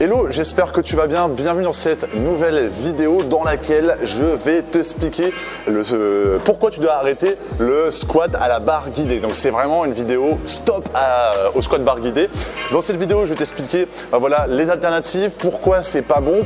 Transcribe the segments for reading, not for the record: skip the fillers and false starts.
Hello, j'espère que tu vas bien. Bienvenue dans cette nouvelle vidéo dans laquelle je vais t'expliquer pourquoi tu dois arrêter le squat à la barre guidée. Donc c'est vraiment une vidéo stop au squat barre guidée. Dans cette vidéo, je vais t'expliquer voilà, les alternatives, pourquoi c'est pas bon,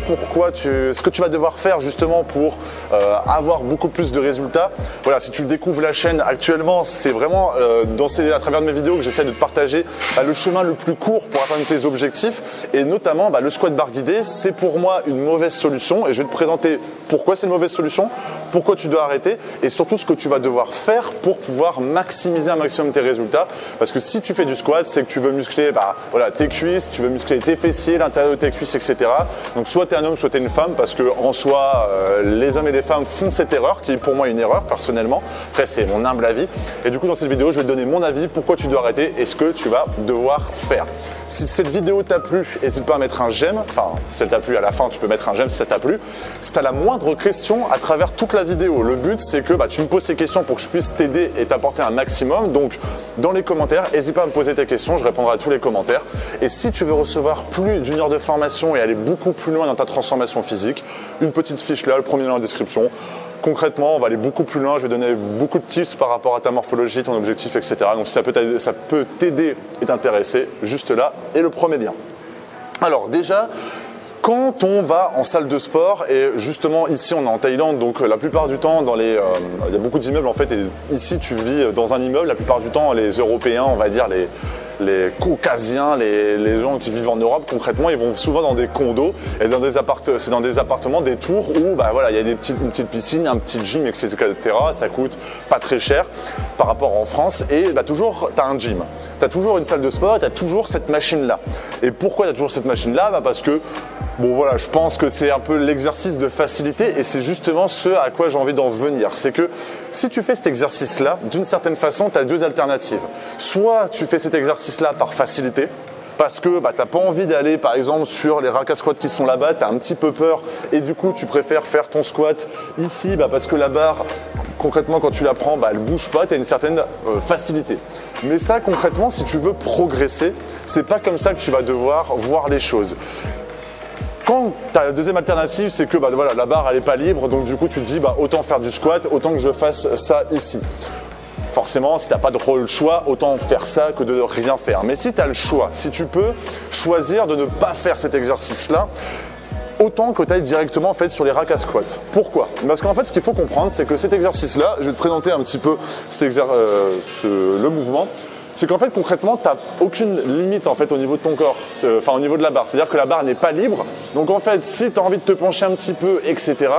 ce que tu vas devoir faire justement pour avoir beaucoup plus de résultats. Voilà, si tu découvres la chaîne actuellement, c'est vraiment à travers de mes vidéos que j'essaie de te partager le chemin le plus court pour atteindre tes objectifs, et notamment le squat barre guidée, c'est pour moi une mauvaise solution, et je vais te présenter pourquoi c'est une mauvaise solution, pourquoi tu dois arrêter, et surtout ce que tu vas devoir faire pour pouvoir maximiser un maximum tes résultats. Parce que si tu fais du squat, c'est que tu veux muscler voilà, tes cuisses, tu veux muscler tes fessiers, l'intérieur de tes cuisses, etc. Donc soit tu es un homme, soit tu es une femme, parce que en soi, les hommes et les femmes font cette erreur, qui est pour moi une erreur personnellement. Après, c'est mon humble avis. Et du coup, dans cette vidéo, je vais te donner mon avis, pourquoi tu dois arrêter et ce que tu vas devoir faire. Si cette vidéo t'a plu, n'hésite pas à mettre un j'aime. Enfin, si elle t'a plu à la fin, tu peux mettre un j'aime si ça t'a plu. Si tu as la moindre question à travers toute la vidéo, le but c'est que tu me poses ces questions pour que je puisse t'aider et t'apporter un maximum. Donc, dans les commentaires, n'hésite pas à me poser tes questions, je répondrai à tous les commentaires. Et si tu veux recevoir plus d'une heure de formation et aller beaucoup plus loin dans ta transformation physique, une petite fiche là, le premier lien dans la description. Concrètement, on va aller beaucoup plus loin, je vais donner beaucoup de tips par rapport à ta morphologie, ton objectif, etc. Donc si ça peut t'aider et t'intéresser, juste là, et le premier lien. Alors déjà, quand on va en salle de sport, et justement ici on est en Thaïlande, donc la plupart du temps il y a beaucoup d'immeubles en fait, et ici tu vis dans un immeuble, la plupart du temps les Européens, on va dire les Caucasiens, les gens qui vivent en Europe, concrètement, ils vont souvent dans des condos et c'est dans des appartements, des tours où voilà, il y a une petite piscine, un petit gym, etc. Ça coûte pas très cher par rapport en France, et toujours tu as un gym, tu as toujours une salle de sport, tu as toujours cette machine-là. Et pourquoi tu as toujours cette machine-là? Parce que voilà, je pense que c'est un peu l'exercice de facilité, et c'est justement ce à quoi j'ai envie d'en venir. C'est que si tu fais cet exercice-là, d'une certaine façon, tu as deux alternatives. Soit tu fais cet exercice-là par facilité, parce que tu n'as pas envie d'aller par exemple sur les racks à squat qui sont là-bas, tu as un petit peu peur, et du coup tu préfères faire ton squat ici parce que la barre, concrètement quand tu la prends, elle ne bouge pas, tu as une certaine facilité. Mais ça concrètement, si tu veux progresser, c'est pas comme ça que tu vas devoir voir les choses. Quand tu as la deuxième alternative, c'est que voilà, la barre elle n'est pas libre, donc du coup tu te dis autant faire du squat, autant que je fasse ça ici. Forcément, si tu n'as pas de choix, autant faire ça que de rien faire. Mais si tu as le choix, si tu peux choisir de ne pas faire cet exercice-là, autant que tu ailles directement en fait, sur les racks à squat. Pourquoi? Parce qu'en fait, ce qu'il faut comprendre, c'est que cet exercice-là, je vais te présenter un petit peu le mouvement. C'est qu'en fait, concrètement, tu n'as aucune limite en fait, au niveau de ton corps, au niveau de la barre. C'est-à-dire que la barre n'est pas libre. Donc en fait, si tu as envie de te pencher un petit peu, etc.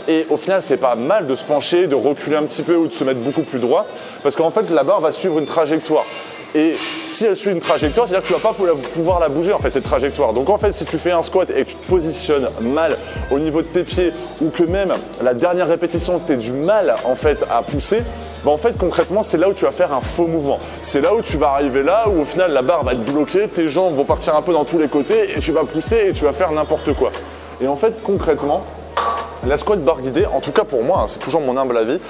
Et au final, c'est pas mal de se pencher, de reculer un petit peu ou de se mettre beaucoup plus droit. Parce qu'en fait, la barre va suivre une trajectoire. Et si elle suit une trajectoire, c'est-à-dire que tu ne vas pas pouvoir la bouger en fait, cette trajectoire. Donc en fait, si tu fais un squat et que tu te positionnes mal au niveau de tes pieds, ou que même la dernière répétition, tu aies du mal en fait, à pousser, en fait concrètement c'est là où tu vas faire un faux mouvement. C'est là où tu vas arriver là où au final la barre va être bloquée, tes jambes vont partir un peu dans tous les côtés et tu vas pousser et tu vas faire n'importe quoi. Et en fait concrètement, la squat barre guidée, en tout cas pour moi, c'est toujours mon humble avis,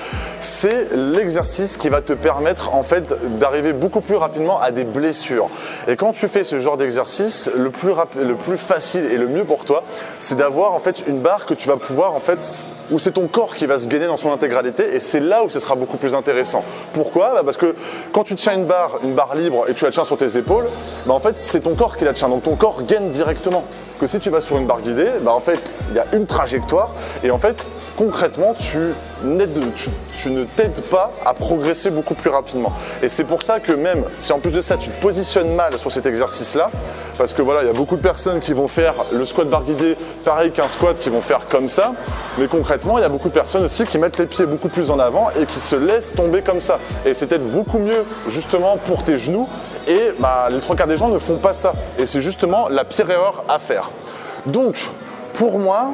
c'est l'exercice qui va te permettre en fait d'arriver beaucoup plus rapidement à des blessures. Et quand tu fais ce genre d'exercice, le plus facile et le mieux pour toi, c'est d'avoir en fait une barre que tu vas pouvoir en fait, où c'est ton corps qui va se gainer dans son intégralité, et c'est là où ce sera beaucoup plus intéressant. Pourquoi? Parce que quand tu tiens une barre libre et tu la tiens sur tes épaules, en fait c'est ton corps qui la tient, donc ton corps gagne directement. Que si tu vas sur une barre guidée, en fait il y a une trajectoire. Et en fait, concrètement, tu ne t'aides pas à progresser beaucoup plus rapidement. Et c'est pour ça que même si en plus de ça, tu te positionnes mal sur cet exercice-là, parce que voilà, il y a beaucoup de personnes qui vont faire le squat barre guidée pareil qu'un squat, qui vont faire comme ça. Mais concrètement, il y a beaucoup de personnes aussi qui mettent les pieds beaucoup plus en avant et qui se laissent tomber comme ça. Et c'est peut-être beaucoup mieux justement pour tes genoux. Et les trois quarts des gens ne font pas ça. Et c'est justement la pire erreur à faire. Donc, pour moi,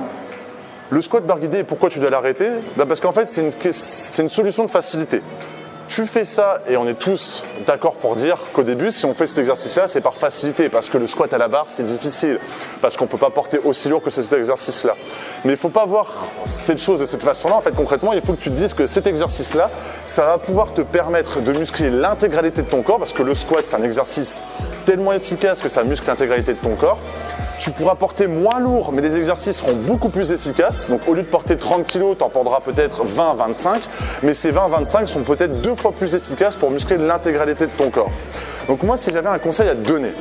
le squat barre guidé, pourquoi tu dois l'arrêter? Parce qu'en fait, c'est une solution de facilité. Tu fais ça et on est tous d'accord pour dire qu'au début, si on fait cet exercice-là, c'est par facilité parce que le squat à la barre, c'est difficile, parce qu'on ne peut pas porter aussi lourd que cet exercice-là. Mais il ne faut pas voir cette chose de cette façon-là. En fait, concrètement, il faut que tu te dises que cet exercice-là, ça va pouvoir te permettre de muscler l'intégralité de ton corps parce que le squat, c'est un exercice tellement efficace que ça muscle l'intégralité de ton corps. Tu pourras porter moins lourd, mais les exercices seront beaucoup plus efficaces. Donc au lieu de porter 30 kg, tu en porteras peut-être 20-25, mais ces 20-25 sont peut-être 2 fois plus efficaces pour muscler l'intégralité de ton corps. Donc moi, si j'avais un conseil à te donner,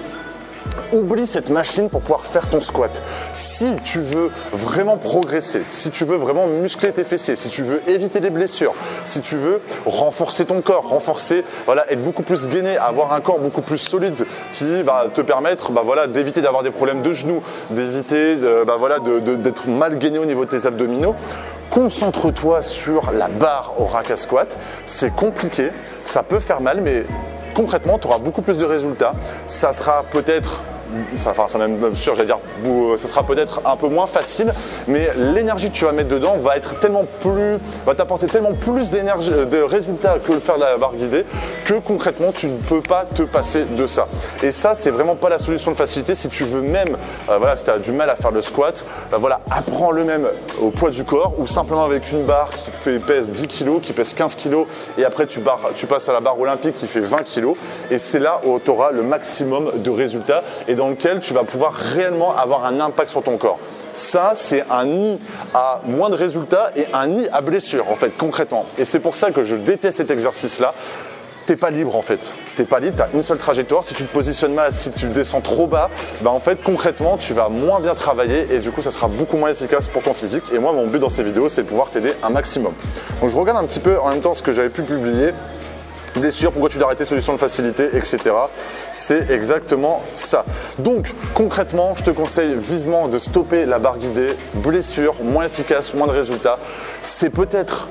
oublie cette machine pour pouvoir faire ton squat. Si tu veux vraiment progresser, si tu veux vraiment muscler tes fessiers, si tu veux éviter les blessures, si tu veux renforcer ton corps, être beaucoup plus gainé, avoir un corps beaucoup plus solide qui va te permettre d'éviter d'avoir des problèmes de genoux, d'éviter d'être mal gainé au niveau de tes abdominaux, concentre-toi sur la barre au rack à squat. C'est compliqué, ça peut faire mal, mais concrètement, tu auras beaucoup plus de résultats. Ça sera peut-être, ça sera peut-être un peu moins facile, mais l'énergie que tu vas mettre dedans va t'apporter tellement plus d'énergie, de résultats que le faire de la barre guidée, que concrètement, tu ne peux pas te passer de ça. Et ça, c'est vraiment pas la solution de facilité. Si tu veux même, si tu as du mal à faire le squat, apprends-le même au poids du corps ou simplement avec une barre qui pèse 10 kg, qui pèse 15 kg et après tu passes à la barre olympique qui fait 20 kg et c'est là où tu auras le maximum de résultats et dans lequel tu vas pouvoir réellement avoir un impact sur ton corps. Ça, c'est un nid à moins de résultats et un nid à blessure, en fait, concrètement. Et c'est pour ça que je déteste cet exercice-là. T'es pas libre, en fait. T'es pas libre, tu as une seule trajectoire. Si tu te positionnes mal, si tu descends trop bas, en fait, concrètement, tu vas moins bien travailler et du coup, ça sera beaucoup moins efficace pour ton physique. Et moi, mon but dans ces vidéos, c'est de pouvoir t'aider un maximum. Donc, je regarde un petit peu en même temps ce que j'avais pu publier. Blessure, pourquoi tu dois arrêter, solution de facilité, etc. C'est exactement ça. Donc concrètement, je te conseille vivement de stopper la barre guidée. Blessure, moins efficace, moins de résultats. C'est peut-être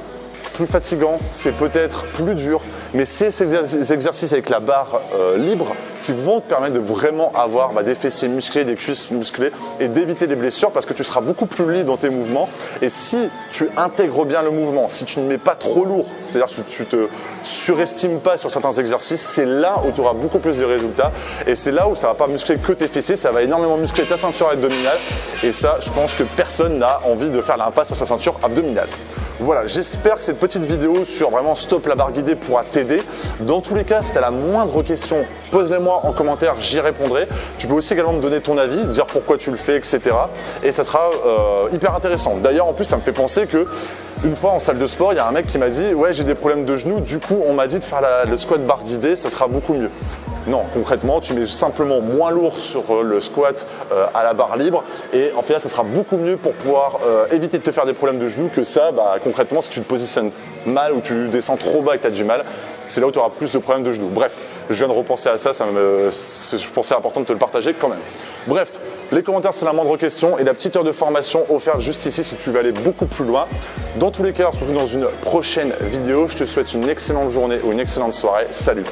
plus fatigant, c'est peut-être plus dur, mais c'est ces exercices avec la barre libre qui vont te permettre de vraiment avoir des fessiers musclés, des cuisses musclées et d'éviter des blessures parce que tu seras beaucoup plus libre dans tes mouvements. Et si tu intègres bien le mouvement, si tu ne mets pas trop lourd, c'est-à-dire que tu te surestimes pas sur certains exercices, c'est là où tu auras beaucoup plus de résultats et c'est là où ça va pas muscler que tes fessiers, ça va énormément muscler ta ceinture abdominale et ça, je pense que personne n'a envie de faire l'impasse sur sa ceinture abdominale. Voilà, j'espère que cette petite vidéo sur vraiment stop la barre guidée pourra t'aider. Dans tous les cas, si tu as la moindre question, pose-les-moi en commentaire, j'y répondrai. Tu peux aussi également me donner ton avis, dire pourquoi tu le fais, etc. Et ça sera hyper intéressant. D'ailleurs, en plus, ça me fait penser que une fois en salle de sport, il y a un mec qui m'a dit « Ouais, j'ai des problèmes de genoux, du coup, on m'a dit de faire le squat barre guidée, ça sera beaucoup mieux. » Non, concrètement, tu mets simplement moins lourd sur le squat à la barre libre et en fait là, ça sera beaucoup mieux pour pouvoir éviter de te faire des problèmes de genoux que ça, concrètement, si tu te positionnes mal ou tu descends trop bas et que tu as du mal, c'est là où tu auras plus de problèmes de genoux. Bref, je viens de repenser à ça, je pensais important de te le partager quand même. Bref, les commentaires, c'est la moindre question et la petite heure de formation offerte juste ici si tu veux aller beaucoup plus loin. Dans tous les cas, on se retrouve dans une prochaine vidéo. Je te souhaite une excellente journée ou une excellente soirée. Salut!